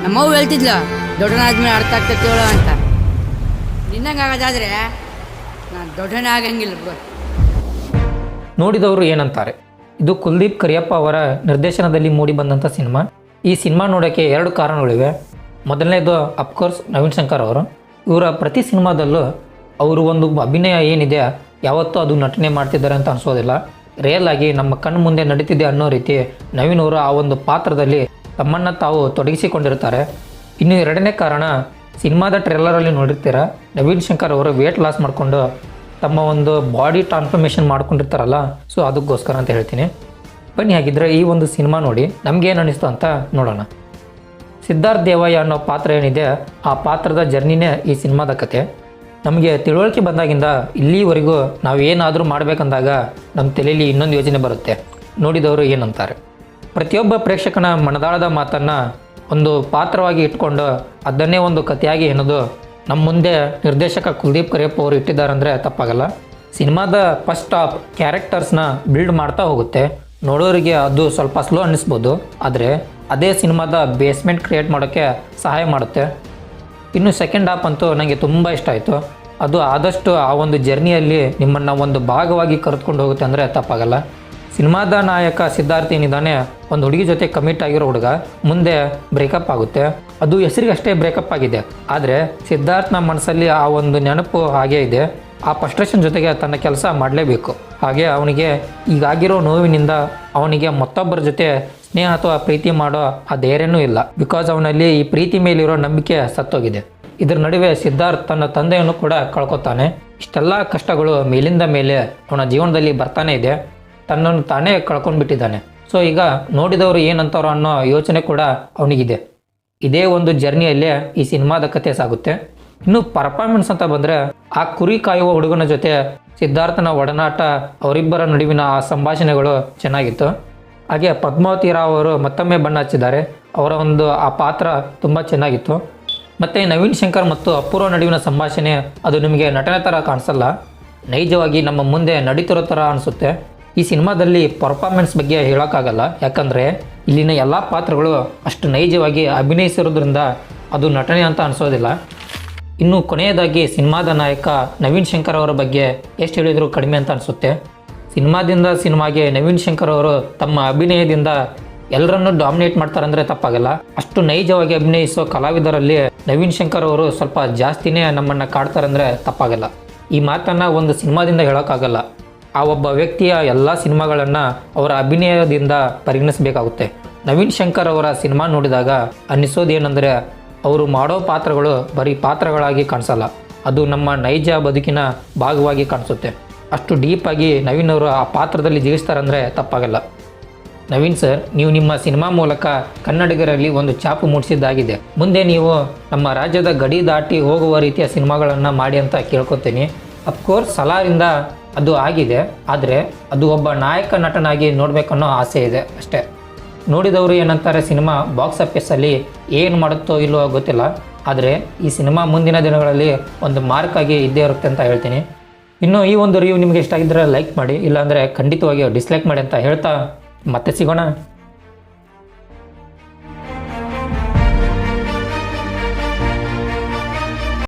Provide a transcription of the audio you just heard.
ನಮ್ಮವ್ವ ಹೇಳ್ತಿದ್ಲು ದೊಡ್ಡನಾದ್ಮೇಲೆ ಅರ್ಥ ಆಗ್ತೈತೇಳೋ ಅಂತ. ನಿನ್ನಂಗೆ ಆಗೋದಾದ್ರೆ ನಾನು ದೊಡ್ಡನೇ ಆಗಂಗಿಲ್ಲ ಬ್ರೋ. ನೋಡಿದವರು ಏನಂತಾರೆ. ಇದು ಕುಲ್ದೀಪ್ ಕರಿಯಪ್ಪ ಅವರ ನಿರ್ದೇಶನದಲ್ಲಿ ಮೂಡಿ ಬಂದಂಥ ಸಿನಿಮಾ. ಈ ಸಿನಿಮಾ ನೋಡೋಕ್ಕೆ 2 ಕಾರಣಗಳಿವೆ. ಮೊದಲನೇದು ಅಫ್ಕೋರ್ಸ್ ನವೀನ್ ಶಂಕರ್ ಅವರು. ಇವರ ಪ್ರತಿ ಸಿನಿಮಾದಲ್ಲೂ ಅವರು ಒಂದು ಅಭಿನಯ ಏನಿದೆ ಯಾವತ್ತೂ ಅದು ನಟನೆ ಮಾಡ್ತಿದ್ದಾರೆ ಅಂತ ಅನಿಸೋದಿಲ್ಲ. ರಿಯಲ್ ಆಗಿ ನಮ್ಮ ಕಣ್ಣು ಮುಂದೆ ನಡೀತಿದೆ ಅನ್ನೋ ರೀತಿ ನವೀನ್ ಅವರು ಆ ಒಂದು ಪಾತ್ರದಲ್ಲಿ ತಮ್ಮನ್ನು ತಾವು ತೊಡಗಿಸಿಕೊಂಡಿರ್ತಾರೆ. ಇನ್ನು 2ನೇ ಕಾರಣ, ಸಿನಿಮಾದ ಟ್ರೇಲರಲ್ಲಿ ನೋಡಿರ್ತೀರ, ನವೀನ್ ಶಂಕರ್ ಅವರು ವೇಟ್ ಲಾಸ್ ಮಾಡಿಕೊಂಡು ತಮ್ಮ ಒಂದು ಬಾಡಿ ಟ್ರಾನ್ಸ್ಫಾರ್ಮೇಷನ್ ಮಾಡ್ಕೊಂಡಿರ್ತಾರಲ್ಲ, ಸೊ ಅದಕ್ಕೋಸ್ಕರ ಅಂತ ಹೇಳ್ತೀನಿ. ಬನ್ನಿ ಹಾಗಿದ್ರೆ ಈ ಒಂದು ಸಿನಿಮಾ ನೋಡಿ ನಮಗೇನು ಅನ್ನಿಸ್ತು ಅಂತ ನೋಡೋಣ. ಸಿದ್ಧಾರ್ಥ್ ದೇವಯ್ಯ ಅನ್ನೋ ಪಾತ್ರ ಏನಿದೆ, ಆ ಪಾತ್ರದ ಜರ್ನಿನೇ ಈ ಸಿನಿಮಾದ ಕತೆ. ನಮಗೆ ತಿಳುವಳಿಕೆ ಬಂದಾಗಿಂದ ಇಲ್ಲಿವರೆಗೂ ನಾವು ಏನಾದರೂ ಮಾಡಬೇಕಂದಾಗ ನಮ್ಮ ತಲೆಯಲ್ಲಿ ಇನ್ನೊಂದು ಯೋಚನೆ ಬರುತ್ತೆ. ನೋಡಿದವರು ಏನಂತಾರೆ. ಪ್ರತಿಯೊಬ್ಬ ಪ್ರೇಕ್ಷಕನ ಮನದಾಳದ ಮಾತನ್ನು ಒಂದು ಪಾತ್ರವಾಗಿ ಇಟ್ಕೊಂಡು ಅದನ್ನೇ ಒಂದು ಕಥೆಯಾಗಿ ಎನ್ನೋದು ನಮ್ಮ ಮುಂದೆ ನಿರ್ದೇಶಕ ಕುಲ್ದೀಪ್ ಕರಿಯಪ್ಪ ಅವರು ಇಟ್ಟಿದ್ದಾರಂದರೆ ತಪ್ಪಾಗಲ್ಲ. ಸಿನಿಮಾದ ಫಸ್ಟ್ ಹಾಫ್ ಕ್ಯಾರೆಕ್ಟರ್ಸ್ನ ಬಿಲ್ಡ್ ಮಾಡ್ತಾ ಹೋಗುತ್ತೆ. ನೋಡೋರಿಗೆ ಅದು ಸ್ವಲ್ಪ ಸ್ಲೋ ಅನ್ನಿಸ್ಬೋದು, ಆದರೆ ಅದೇ ಸಿನಿಮಾದ ಬೇಸ್ಮೆಂಟ್ ಕ್ರಿಯೇಟ್ ಮಾಡೋಕ್ಕೆ ಸಹಾಯ ಮಾಡುತ್ತೆ. ಇನ್ನು ಸೆಕೆಂಡ್ ಹಾಫ್ ಅಂತೂ ನನಗೆ ತುಂಬ ಇಷ್ಟ ಆಯಿತು. ಅದು ಆದಷ್ಟು ಆ ಒಂದು ಜರ್ನಿಯಲ್ಲಿ ನಿಮ್ಮನ್ನು ಒಂದು ಭಾಗವಾಗಿ ಕರೆದುಕೊಂಡು ಹೋಗುತ್ತೆ ಅಂದರೆ ತಪ್ಪಾಗಲ್ಲ. ಸಿನಿಮಾದ ನಾಯಕ ಸಿದ್ಧಾರ್ಥ್ ಏನಿದ್ದಾನೆ, ಒಂದು ಹುಡುಗಿ ಜೊತೆ ಕಮಿಟ್ ಆಗಿರೋ ಹುಡುಗ, ಮುಂದೆ ಬ್ರೇಕಪ್ ಆಗುತ್ತೆ. ಅದು ಹೆಸರಿಗಷ್ಟೇ ಬ್ರೇಕಪ್ ಆಗಿದೆ, ಆದರೆ ಸಿದ್ಧಾರ್ಥ್ನ ಮನಸ್ಸಲ್ಲಿ ಆ ಒಂದು ನೆನಪು ಹಾಗೇ ಇದೆ. ಆ ಫ್ರಸ್ಟ್ರೇಷನ್ ಜೊತೆಗೆ ತನ್ನ ಕೆಲಸ ಮಾಡಲೇಬೇಕು. ಹಾಗೆ ಅವನಿಗೆ ಈಗಾಗಿರೋ ನೋವಿನಿಂದ ಅವನಿಗೆ ಮತ್ತೊಬ್ಬರ ಜೊತೆ ಸ್ನೇಹ ಅಥವಾ ಪ್ರೀತಿ ಮಾಡೋ ಆ ಧೈರ್ಯನೂ ಇಲ್ಲ. ಬಿಕಾಸ್ ಅವನಲ್ಲಿ ಈ ಪ್ರೀತಿ ಮೇಲಿರೋ ನಂಬಿಕೆ ಸತ್ತೋಗಿದೆ. ಇದರ ನಡುವೆ ಸಿದ್ಧಾರ್ಥ್ ತನ್ನ ತಂದೆಯನ್ನು ಕೂಡ ಕಳ್ಕೊತಾನೆ. ಇಷ್ಟೆಲ್ಲ ಕಷ್ಟಗಳು ಮೇಲಿಂದ ಮೇಲೆ ಅವನ ಜೀವನದಲ್ಲಿ ಬರ್ತಾನೆ ಇದೆ. ತನ್ನನ್ನು ತಾನೇ ಕಳ್ಕೊಂಡ್ಬಿಟ್ಟಿದ್ದಾನೆ. ಸೊ ಈಗ ನೋಡಿದವರು ಏನಂತಾರೋ ಅನ್ನೋ ಯೋಚನೆ ಕೂಡ ಅವನಿಗಿದೆ. ಇದೇ ಒಂದು ಜರ್ನಿಯಲ್ಲೇ ಈ ಸಿನಿಮಾದ ಕಥೆ ಸಾಗುತ್ತೆ. ಇನ್ನು ಪರ್ಫಾರ್ಮೆನ್ಸ್ ಅಂತ ಬಂದರೆ, ಆ ಕುರಿ ಕಾಯುವ ಹುಡುಗನ ಜೊತೆ ಸಿದ್ಧಾರ್ಥನ ಒಡನಾಟ, ಅವರಿಬ್ಬರ ನಡುವಿನ ಆ ಸಂಭಾಷಣೆಗಳು ಚೆನ್ನಾಗಿತ್ತು. ಹಾಗೆ ಪದ್ಮಾವತಿ ರಾವ್ ಅವರು ಮತ್ತೊಮ್ಮೆ ಬಣ್ಣ ಹಚ್ಚಿದ್ದಾರೆ. ಅವರ ಒಂದು ಆ ಪಾತ್ರ ತುಂಬ ಚೆನ್ನಾಗಿತ್ತು. ಮತ್ತು ನವೀನ್ ಶಂಕರ್ ಮತ್ತು ಅಪೂರ್ವ ನಡುವಿನ ಸಂಭಾಷಣೆ ಅದು ನಿಮಗೆ ನಟನೆ ಥರ ಕಾಣಿಸಲ್ಲ, ನೈಜವಾಗಿ ನಮ್ಮ ಮುಂದೆ ನಡೀತಿರೋ ಥರ ಅನಿಸುತ್ತೆ. ಈ ಸಿನಿಮಾದಲ್ಲಿ ಪರ್ಫಾರ್ಮೆನ್ಸ್ ಬಗ್ಗೆ ಹೇಳೋಕ್ಕಾಗಲ್ಲ, ಯಾಕಂದರೆ ಇಲ್ಲಿನ ಎಲ್ಲ ಪಾತ್ರಗಳು ಅಷ್ಟು ನೈಜವಾಗಿ ಅಭಿನಯಿಸಿರೋದ್ರಿಂದ ಅದು ನಟನೆ ಅಂತ ಅನಿಸೋದಿಲ್ಲ. ಇನ್ನು ಕೊನೆಯದಾಗಿ ಸಿನಿಮಾದ ನಾಯಕ ನವೀನ್ ಶಂಕರ್ ಅವರ ಬಗ್ಗೆ ಎಷ್ಟು ಹೇಳಿದರೂ ಕಡಿಮೆ ಅಂತ ಅನಿಸುತ್ತೆ. ಸಿನಿಮಾದಿಂದ ಸಿನಿಮಾಗೆ ನವೀನ್ ಶಂಕರ್ ಅವರು ತಮ್ಮ ಅಭಿನಯದಿಂದ ಎಲ್ಲರನ್ನೂ ಡಾಮಿನೇಟ್ ಮಾಡ್ತಾರಂದರೆ ತಪ್ಪಾಗಲ್ಲ. ಅಷ್ಟು ನೈಜವಾಗಿ ಅಭಿನಯಿಸೋ ಕಲಾವಿದರಲ್ಲಿ ನವೀನ್ ಶಂಕರ್ ಅವರು ಸ್ವಲ್ಪ ಜಾಸ್ತಿನೇ ನಮ್ಮನ್ನು ಕಾಡ್ತಾರಂದರೆ ತಪ್ಪಾಗಲ್ಲ. ಈ ಮಾತನ್ನು ಒಂದು ಸಿನಿಮಾದಿಂದ ಹೇಳೋಕ್ಕಾಗಲ್ಲ. ಆ ಒಬ್ಬ ವ್ಯಕ್ತಿಯ ಎಲ್ಲ ಸಿನಿಮಾಗಳನ್ನು ಅವರ ಅಭಿನಯದಿಂದ ಪರಿಗಣಿಸಬೇಕಾಗುತ್ತೆ. ನವೀನ್ ಶಂಕರ್ ಅವರ ಸಿನಿಮಾ ನೋಡಿದಾಗ ಅನ್ನಿಸೋದೇನೆಂದರೆ, ಅವರು ಮಾಡೋ ಪಾತ್ರಗಳು ಬರೀ ಪಾತ್ರಗಳಾಗಿ ಕಾಣಿಸಲ್ಲ, ಅದು ನಮ್ಮ ನೈಜ ಬದುಕಿನ ಭಾಗವಾಗಿ ಕಾಣಿಸುತ್ತೆ. ಅಷ್ಟು ಡೀಪಾಗಿ ನವೀನ್ ಅವರು ಆ ಪಾತ್ರದಲ್ಲಿ ಜೀವಿಸ್ತಾರಂದರೆ ತಪ್ಪಾಗಲ್ಲ. ನವೀನ್ ಸರ್, ನೀವು ನಿಮ್ಮ ಸಿನಿಮಾ ಮೂಲಕ ಕನ್ನಡಿಗರಲ್ಲಿ ಒಂದು ಛಾಪು ಮೂಡಿಸಿದ್ದಾಗಿದೆ. ಮುಂದೆ ನೀವು ನಮ್ಮ ರಾಜ್ಯದ ಗಡಿ ದಾಟಿ ಹೋಗುವ ರೀತಿಯ ಸಿನಿಮಾಗಳನ್ನು ಮಾಡಿ ಅಂತ ಕೇಳ್ಕೊತೀನಿ. ಅಫ್ಕೋರ್ಸ್ ಸಲಾರಿಂದ ಅದು ಆಗಿದೆ, ಆದರೆ ಅದು ಒಬ್ಬ ನಾಯಕ ನಟನಾಗಿ ನೋಡಬೇಕನ್ನೋ ಆಸೆ ಇದೆ ಅಷ್ಟೇ. ನೋಡಿದವರು ಏನಂತಾರೆ, ಸಿನಿಮಾ ಬಾಕ್ಸ್ ಆಫೀಸಲ್ಲಿ ಏನು ಮಾಡುತ್ತೋ ಇಲ್ಲೋ ಗೊತ್ತಿಲ್ಲ, ಆದರೆ ಈ ಸಿನಿಮಾ ಮುಂದಿನ ದಿನಗಳಲ್ಲಿ ಒಂದು ಮಾರ್ಕಾಗಿ ಇದ್ದೇ ಇರುತ್ತೆ ಅಂತ ಹೇಳ್ತೀನಿ. ಇನ್ನು ಈ ಒಂದು ರಿವ್ಯೂ ನಿಮಗೆ ಇಷ್ಟ ಆಗಿದ್ದರೆ ಲೈಕ್ ಮಾಡಿ, ಇಲ್ಲಾಂದರೆ ಖಂಡಿತವಾಗಿ ಡಿಸ್ಲೈಕ್ ಮಾಡಿ ಅಂತ ಹೇಳ್ತಾ ಮತ್ತೆ ಸಿಗೋಣ.